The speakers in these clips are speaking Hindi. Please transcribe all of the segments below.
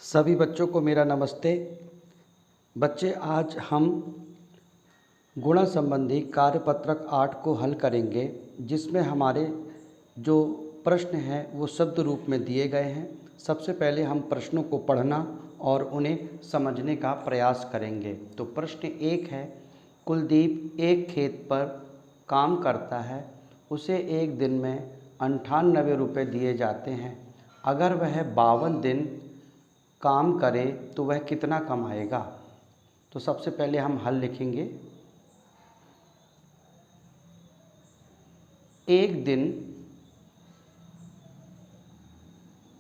सभी बच्चों को मेरा नमस्ते। बच्चे, आज हम गुणा संबंधी कार्यपत्रक 8 को हल करेंगे, जिसमें हमारे जो प्रश्न हैं वो शब्द रूप में दिए गए हैं। सबसे पहले हम प्रश्नों को पढ़ना और उन्हें समझने का प्रयास करेंगे। तो प्रश्न 1 है, कुलदीप एक खेत पर काम करता है, उसे एक दिन में 98 रुपये दिए जाते हैं। अगर वह 52 दिन काम करे तो वह कितना कमाएगा। तो सबसे पहले हम हल लिखेंगे। एक दिन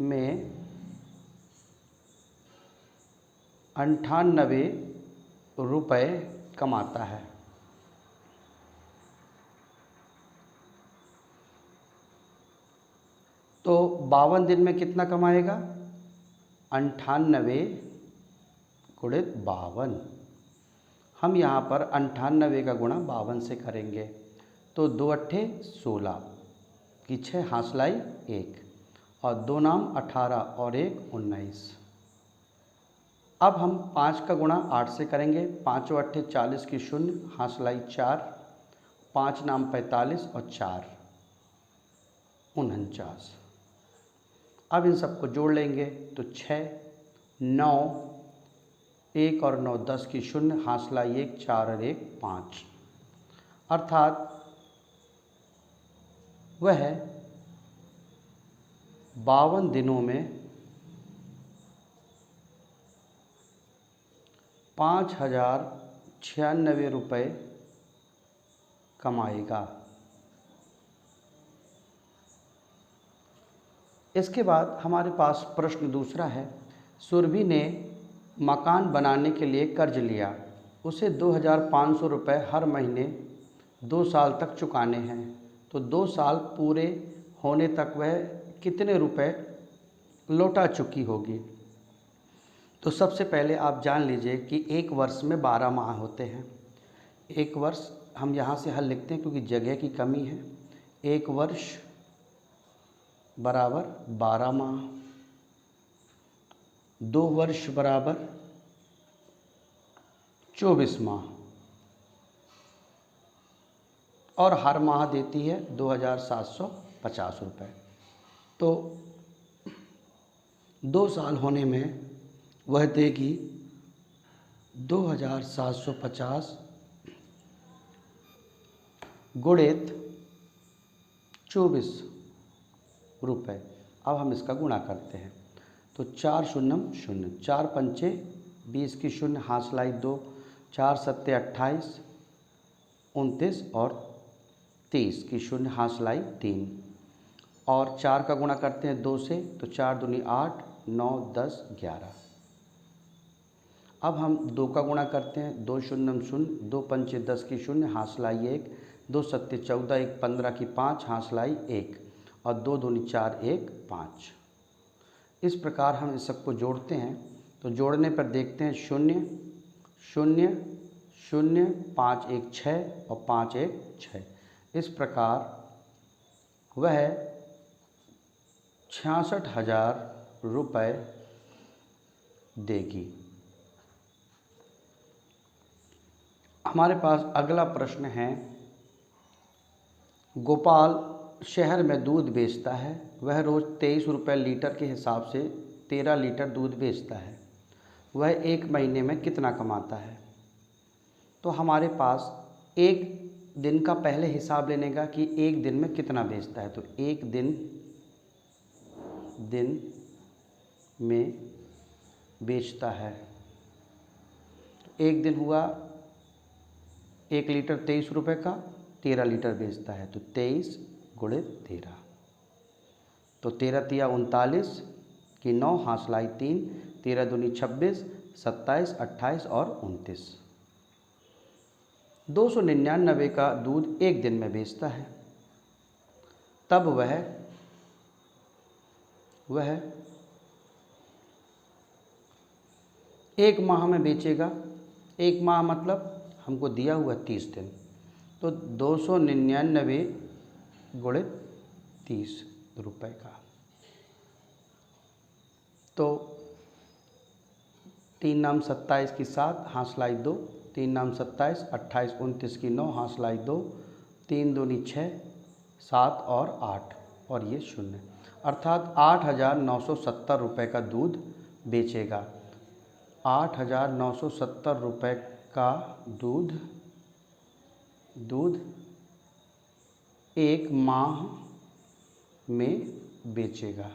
में 98 रुपये कमाता है। तो 52 दिन में कितना कमाएगा? 98 गुणित 52। हम यहाँ पर 98 का गुणा 52 से करेंगे। तो 2 अट्ठे 16 की 6 हासलाई 1 और 2 नाम 18 और 1 19। अब हम 5 का गुणा 8 से करेंगे। 5 अट्ठे 40 की 0 हासलाई 4, 5 नाम 45 और 4 49। अब इन सबको जोड़ लेंगे तो 6 9 1 और 9 10 की 0 हासला 1 4 और 1 5, अर्थात वह 52 दिनों में 5096 रुपये कमाएगा। इसके बाद हमारे पास प्रश्न दूसरा है, सुरभि ने मकान बनाने के लिए कर्ज लिया, उसे 2500 रुपये हर महीने 2 साल तक चुकाने हैं। तो 2 साल पूरे होने तक वह कितने रुपए लौटा चुकी होगी। तो सबसे पहले आप जान लीजिए कि एक वर्ष में 12 माह होते हैं। एक वर्ष हम यहाँ से हल लिखते हैं क्योंकि जगह की कमी है। एक वर्ष बराबर 12 माह, 2 वर्ष बराबर 24 माह और हर माह देती है 2750 रुपये। तो 2 साल होने में वह देगी 2750 गुणित 24 रुपये। अब हम इसका गुणा करते हैं। तो 4 शून्यम 0, 4 पंचे 20 की 0 हासलाई 2, 4 सत्ते 28 29 और 30 की 0 हासलाई 3 और 4 का गुणा करते हैं 2 से। तो 4 दूनी 8 9 10 11। अब हम 2 का गुणा करते हैं। 2 शून्यम 0, 2 पंचे 10 की 0 हासलाई 1, 2 सत्ते 14 1 15 की 5 हासलाई 1 और 2 दूनी 4 1 5। इस प्रकार हम इस सबको जोड़ते हैं। तो जोड़ने पर देखते हैं 0 0 0 5 1 6 और 5 1 6। इस प्रकार वह 66,000 रुपये देगी। हमारे पास अगला प्रश्न है, गोपाल शहर में दूध बेचता है, वह रोज़ 23 रुपये लीटर के हिसाब से 13 लीटर दूध बेचता है। वह एक महीने में कितना कमाता है। तो हमारे पास एक दिन का पहले हिसाब लेने का कि एक दिन में कितना बेचता है। तो एक दिन में बेचता है, एक दिन हुआ 1 लीटर 23 रुपये का, 13 लीटर बेचता है। तो 23 गुणित 13, तो 13 तिया 39 की 9 हासलाई 3, 13 दूनी 26 27 28 और 29। 299 का दूध एक दिन में बेचता है, तब वह एक माह में बेचेगा। एक माह मतलब हमको दिया हुआ 30 दिन। तो 299 गुणित 30 रुपये का। तो तीन नाम 27 की 7, हासलाई 2, तीन नाम 27, 28 29 की 9, हासलाई 2, 3 दूनी 6, 7 और 8 और ये 0, अर्थात 8,970 रुपये का दूध बेचेगा। 8,970 रुपये का दूध एक माह में बेचेगा।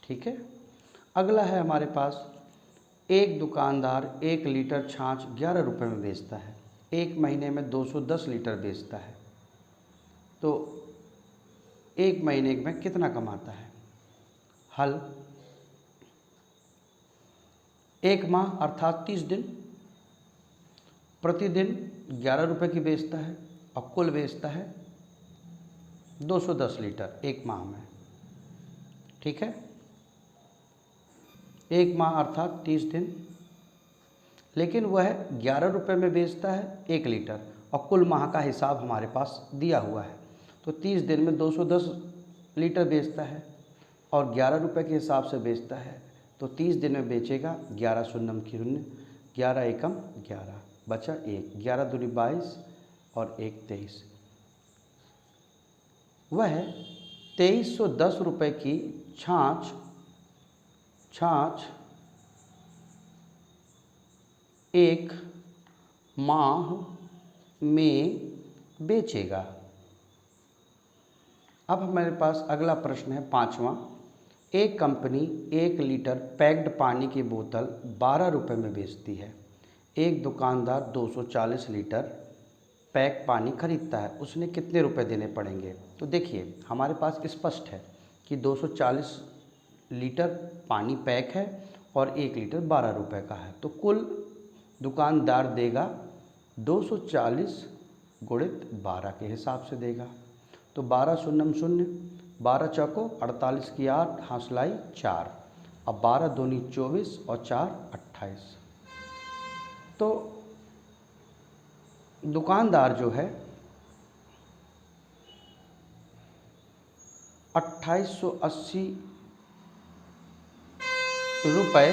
ठीक है। अगला है हमारे पास, एक दुकानदार 1 लीटर छाछ 11 रुपये में बेचता है, एक महीने में 210 लीटर बेचता है, तो एक महीने में कितना कमाता है? हल, एक माह अर्थात 30 दिन, प्रतिदिन 11 रुपये की बेचता है और कुल बेचता है 210 लीटर एक माह में। ठीक है, एक माह अर्थात 30 दिन, लेकिन वह 11 रुपये में बेचता है 1 लीटर और कुल माह का हिसाब हमारे पास दिया हुआ है। तो 30 दिन में 210 लीटर बेचता है और 11 रुपये के हिसाब से बेचता है, तो 30 दिन में बेचेगा 11 शून्यम की 11 एकम 11, बचा 1, 11 दूनी 22 और 1 23। वह 2310 रुपये की छाछ एक माह में बेचेगा। अब हमारे पास अगला प्रश्न है 5वां। एक कंपनी 1 लीटर पैक्ड पानी की बोतल 12 रुपये में बेचती है। एक दुकानदार 240 लीटर पैक पानी खरीदता है, उसने कितने रुपए देने पड़ेंगे? तो देखिए हमारे पास स्पष्ट है कि 240 लीटर पानी पैक है और 1 लीटर 12 रुपये का है, तो कुल दुकानदार देगा 240 गुणित 12 के हिसाब से देगा। तो 12 शून्यम 0, 12 चौको 48 की 8, हासलाई 4, अब 12 दूनी 24 और 4 28। तो दुकानदार जो है 2880 रुपये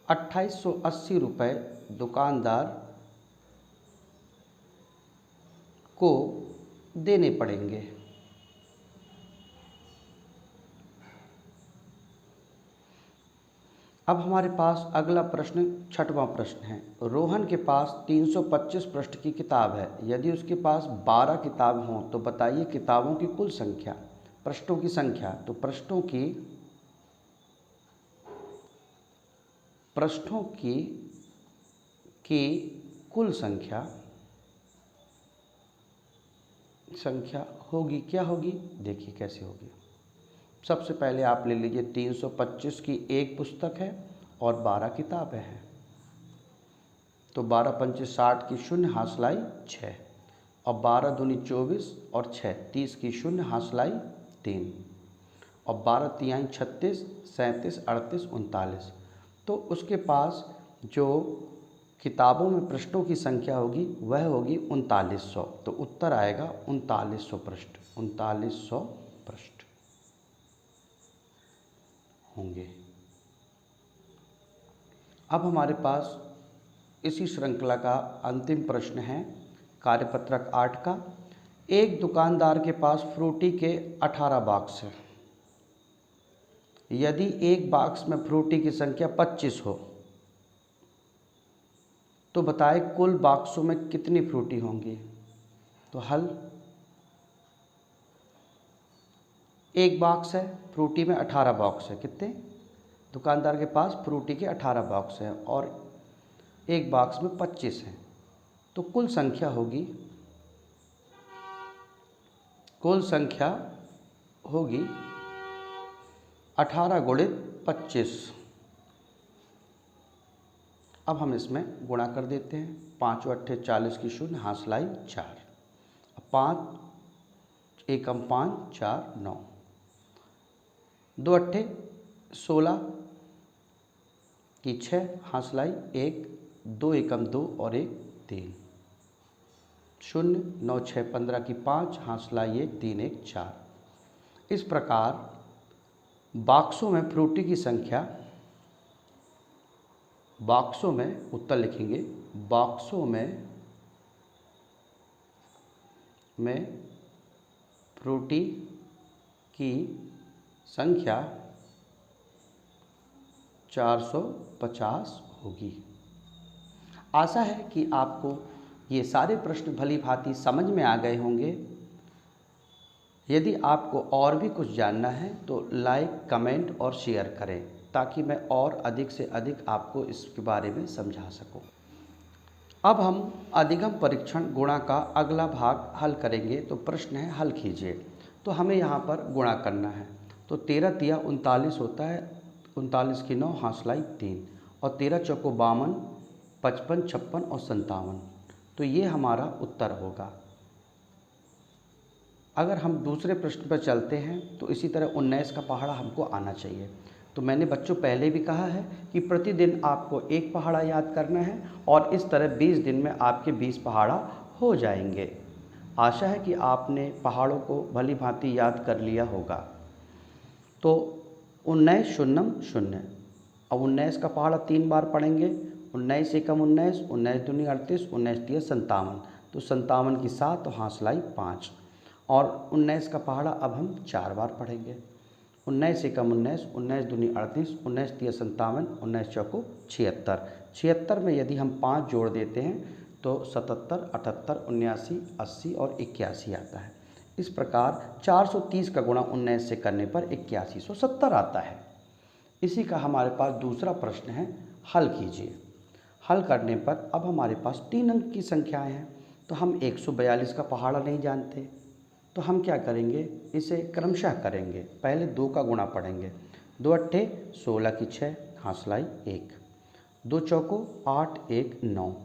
2880 रुपये दुकानदार को देने पड़ेंगे। अब हमारे पास अगला प्रश्न 6वां प्रश्न है। रोहन के पास 325 पृष्ठ की किताब है, यदि उसके पास 12 किताब हों तो बताइए किताबों की कुल संख्या, पृष्ठों की संख्या। तो पृष्ठों की कुल संख्या होगी, क्या होगी? देखिए कैसे होगी। सबसे पहले आप ले लीजिए 325 की एक पुस्तक है और 12 किताबें हैं, तो 12 पंचे 60 की 0, हासलाई 6, और 12 दूनी 24 और 6 30 की 0, हासलाई 3, और 12 तिहाई 36, 37, 38, 39। तो उसके पास जो किताबों में पृष्ठों की संख्या होगी वह होगी 3900। तो उत्तर आएगा 3900 पृष्ठ, 3900 पृष्ठ होंगे। अब हमारे पास इसी श्रृंखला का अंतिम प्रश्न है कार्यपत्रक 8 का। एक दुकानदार के पास फ्रूटी के 18 बॉक्स हैं। यदि एक बॉक्स में फ्रूटी की संख्या 25 हो तो बताए कुल बॉक्सों में कितनी फ्रूटी होंगी? तो हल, एक बॉक्स है, फ्रूटी में 18 बॉक्स है, कितने? दुकानदार के पास फ्रूटी के 18 बॉक्स हैं और एक बॉक्स में 25 हैं, तो कुल संख्या होगी 18 गुणित 25। अब हम इसमें गुणा कर देते हैं। 5 अट्ठे 40 की 0, हासलाई 4, 5 एकम 5, 4 9, 2 अट्ठे 16 की 6, हासलाई 1, 2 एकम 2 और 1 3, 0 9 6 15 की 5, हासलाई 1 3 1 4। इस प्रकार बॉक्सों में फ्रूटी की संख्या, बॉक्सों में उत्तर लिखेंगे, बॉक्सों में फ्रूटी की संख्या 450 होगी। आशा है कि आपको ये सारे प्रश्न भली भांति समझ में आ गए होंगे। यदि आपको और भी कुछ जानना है तो लाइक, कमेंट और शेयर करें ताकि मैं और अधिक से अधिक आपको इसके बारे में समझा सकूं। अब हम अधिगम परीक्षण गुणा का अगला भाग हल करेंगे। तो प्रश्न है हल कीजिए। तो हमें यहाँ पर गुणा करना है। तो 13 तिया 39 होता है, 39 की 9 हासलाई 3 और 13 चौको 52, 55, 56 और 57। तो ये हमारा उत्तर होगा। अगर हम दूसरे प्रश्न पर चलते हैं तो इसी तरह 19 का पहाड़ा हमको आना चाहिए। तो मैंने बच्चों पहले भी कहा है कि प्रतिदिन आपको एक पहाड़ा याद करना है और इस तरह 20 दिन में आपके 20 पहाड़ा हो जाएंगे। आशा है कि आपने पहाड़ों को भली भांति याद कर लिया होगा। तो 19 शून्यम शून्य। अब 19 का पहाड़ा 3 बार पढ़ेंगे। 19 एकम 19, 19 दूनी 38, 19 तिया 57। तो 57 की 7 और हासलाई 5 और 19 का पहाड़ा अब हम 4 बार पढ़ेंगे। 19 एकम 19, 19 दूनी 38, 19 तिया 57, 19 चौको 76। 76 में यदि हम 5 जोड़ देते हैं तो 77, 78, 79, 80 और 81 आता है। इस प्रकार 430 का गुणा 19 से करने पर 8170 आता है। इसी का हमारे पास दूसरा प्रश्न है, हल कीजिए। हल करने पर अब हमारे पास 3 अंक की संख्याएं हैं। तो हम 142 का पहाड़ा नहीं जानते, तो हम क्या करेंगे, इसे क्रमशः करेंगे। पहले 2 का गुणा पढ़ेंगे। 2 अट्ठे 16 की 6 हासलाई 1, 2 चौको 8 1 9,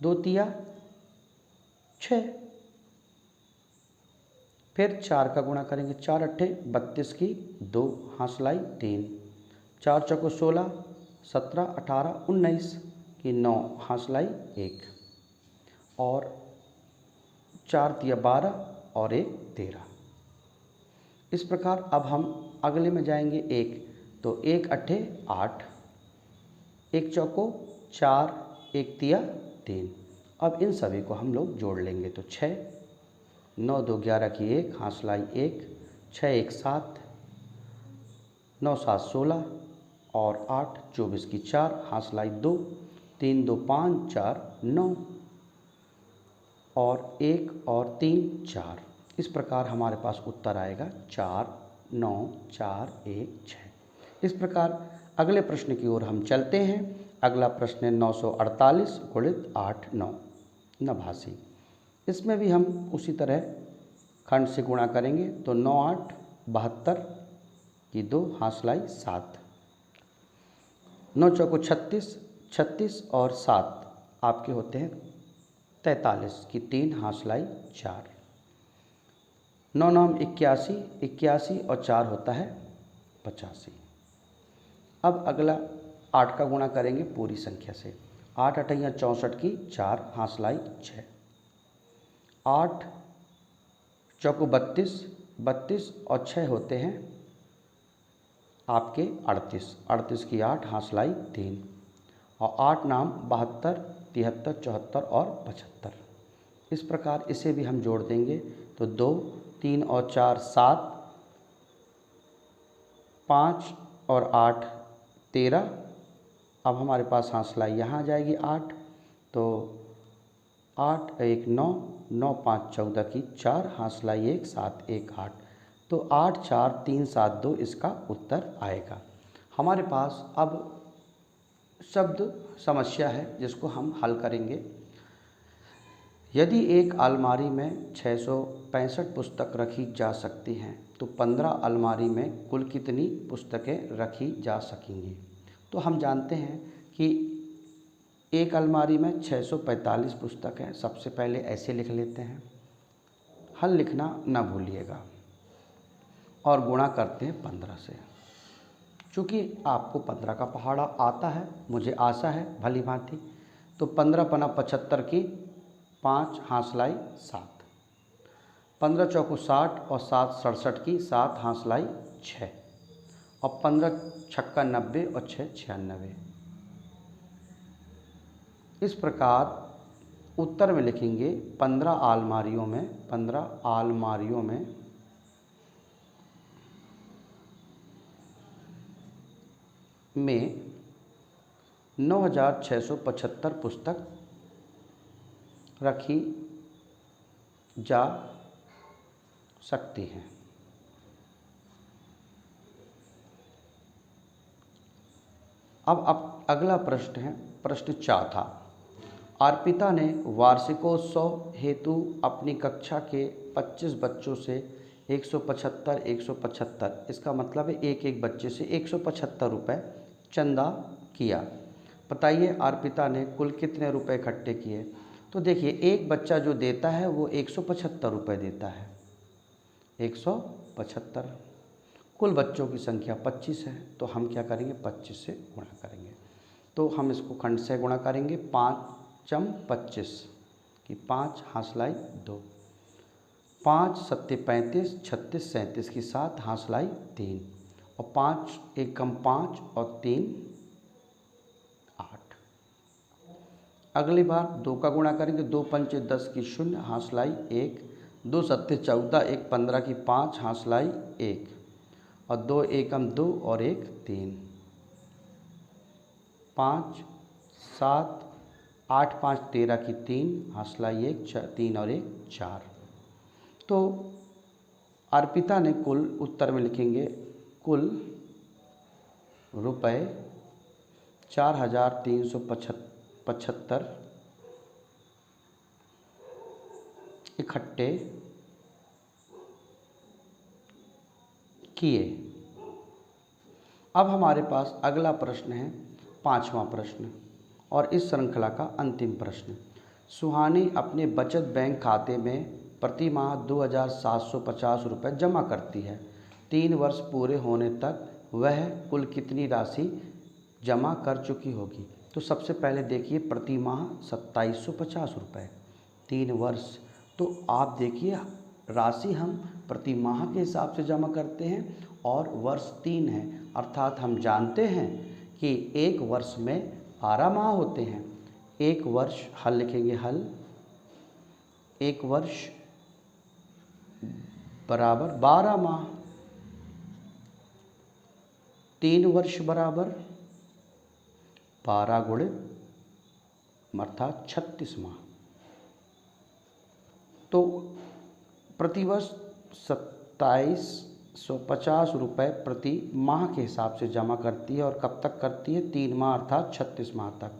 2 तिया 6। फिर 4 का गुणा करेंगे। 4 अट्ठे 32 की 2 हासलाई 3, 4 चौको 16, 17 18 19 की 9 हासलाई 1 और 4 तिया 12 और 1 13। इस प्रकार अब हम अगले में जाएंगे 1। तो 1 अट्ठे 8, 1 चौको 4, 1 तिया 3। अब इन सभी को हम लोग जोड़ लेंगे। तो 6, 9 2 11 की 1 हासलाई 1, 6 1 7, 9 7 16 और 8 24 की 4 हासलाई 2, 3 2 5 4 9 और 1 और 3 4। इस प्रकार हमारे पास उत्तर आएगा 4 9 4 1 6। इस प्रकार अगले प्रश्न की ओर हम चलते हैं। अगला प्रश्न है 948 गुणित 8 9 नभासी। इसमें भी हम उसी तरह खंड से गुणा करेंगे। तो 9 8 72 की 2 हासलाई 7, 9 चौको 36, 36 और 7 आपके होते हैं 43 की 3 हासलाई 4, 9 9 81, 81 और 4 होता है 85। अब अगला 8 का गुणा करेंगे पूरी संख्या से। 8 अठैया 64 की 4 हासलाई 6, 8 चौको 32, 32 और 6 होते हैं आपके 38, 38 की 8 हासलाई 3 और 8 नाम 72, 73, 74 और 75। इस प्रकार इसे भी हम जोड़ देंगे। तो 2 3 और 4 7, 5 और 8 13। अब हमारे पास हासलाई यहाँ आ जाएगी 8। तो 8 1 9, 9 5 14 की 4 हासलाई 1 7 1 8। तो 8 4 3 7 2 इसका उत्तर आएगा। हमारे पास अब शब्द समस्या है जिसको हम हल करेंगे। यदि एक अलमारी में 665 पुस्तक रखी जा सकती हैं तो 15 अलमारी में कुल कितनी पुस्तकें रखी जा सकेंगी। तो हम जानते हैं कि एक अलमारी में 645 पुस्तक हैं। सबसे पहले ऐसे लिख लेते हैं, हल लिखना ना भूलिएगा और गुणा करते हैं 15 से। चूँकि आपको 15 का पहाड़ा आता है, मुझे आशा है भली भांति, तो 15 पना 75 की 5 हासलाई 7, 15 चौको 60 और 7 67 की 7 हासलाई 6। और 15 छक्का 90 और 6 96। इस प्रकार उत्तर में लिखेंगे 15 अलमारियों में में 9675 पुस्तक रखी जा सकती हैं। अब अगला प्रश्न है प्रश्न चौथा। अर्पिता ने वार्षिकोत्सव हेतु अपनी कक्षा के 25 बच्चों से 175 इसका मतलब है एक एक बच्चे से 175 रुपये चंदा किया। बताइए अर्पिता ने कुल कितने रुपए इकट्ठे किए। तो देखिए एक बच्चा जो देता है वो 175 रुपये देता है, 175। कुल बच्चों की संख्या 25 है, तो हम क्या करेंगे 25 से गुणा करेंगे। तो हम इसको खंड से गुणा करेंगे, 5 25 की 5 हासलाई 2, 5 7 35 36 37 की 7 हासलाई 3 और 5 1 कम 5 और 3 8। अगली बार 2 का गुणा करेंगे, 2 पंचे 10 की 0 हासलाई 1, 2 सत्ते 14 1 15 की 5 हासलाई 1 और 2 एकम 2 और 1 3, 5 7 8 5 13 की 3 हासलाई 1 3 और 1 4। तो अर्पिता ने कुल उत्तर में लिखेंगे कुल रुपए 4375 इकट्ठे किए। अब हमारे पास अगला प्रश्न है 5वां प्रश्न और इस श्रृंखला का अंतिम प्रश्न। सुहानी अपने बचत बैंक खाते में प्रति माह 2750 रुपये जमा करती है। 3 वर्ष पूरे होने तक वह कुल कितनी राशि जमा कर चुकी होगी। तो सबसे पहले देखिए प्रति माह 2750 रुपये, 3 वर्ष। तो आप देखिए राशि हम प्रति माह के हिसाब से जमा करते हैं और वर्ष 3 है, अर्थात हम जानते हैं कि एक वर्ष में 12 माह होते हैं। एक वर्ष हल लिखेंगे, हल एक वर्ष बराबर 12 माह, 3 वर्ष बराबर 12 गुणित अर्थात 36 माह। तो प्रतिवर्ष 2750 रुपये प्रति माह के हिसाब से जमा करती है और कब तक करती है 3 माह अर्थात 36 माह तक,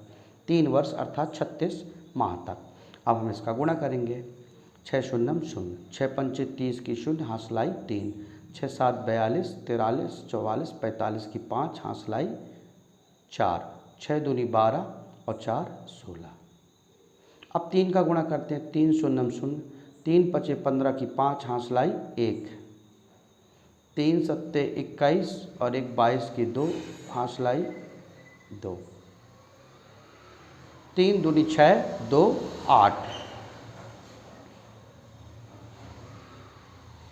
3 वर्ष अर्थात 36 माह तक। अब हम इसका गुणा करेंगे, 6 शून्यम 0, 6 पंचे 30 की 0 हासलाई 3, 6 7 42 43 44 45 की 5 हासलाई 4, 6 दूनी 12 और 4 16। अब 3 का गुणा करते हैं, 3 शून्यम 0, 3 पचे 15 की 5 हासलाई 1, 3 सत्ते 21 और 1 22 की 2 हासलाई 2, 3 दूनी 6 2 8।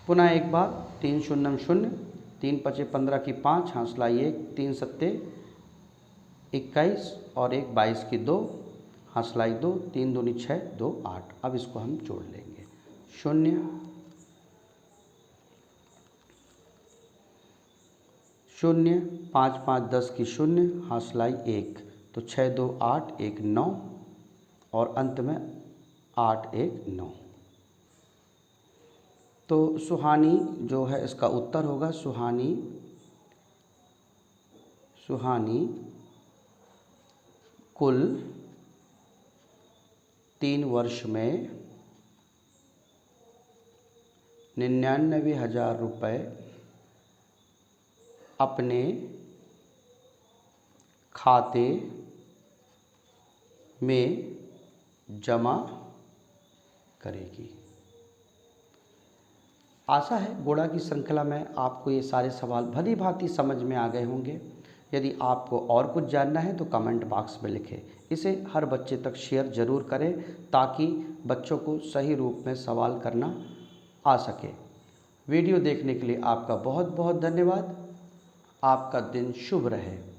पुनः एक बार, 3 शून्यम 0, 3 पचे 15 की 5 हासलाई 1, 3 सत्ते 21 और 1 22 की 2 हासलाई 2, 3 दूनी 6 2 8। अब इसको हम जोड़ लेंगे, 0 0 5 5 10 की 0 हासलाई 1, तो 6 2 8 1 9 और अंत में 8 1 9। तो सुहानी जो है इसका उत्तर होगा, सुहानी कुल 3 वर्ष में 99,000 रुपये अपने खाते में जमा करेगी। आशा है गुणा की श्रृंखला में आपको ये सारे सवाल भली भांति समझ में आ गए होंगे। यदि आपको और कुछ जानना है तो कमेंट बॉक्स में लिखें। इसे हर बच्चे तक शेयर ज़रूर करें ताकि बच्चों को सही रूप में सवाल करना आ सके। वीडियो देखने के लिए आपका बहुत बहुत धन्यवाद। आपका दिन शुभ रहे।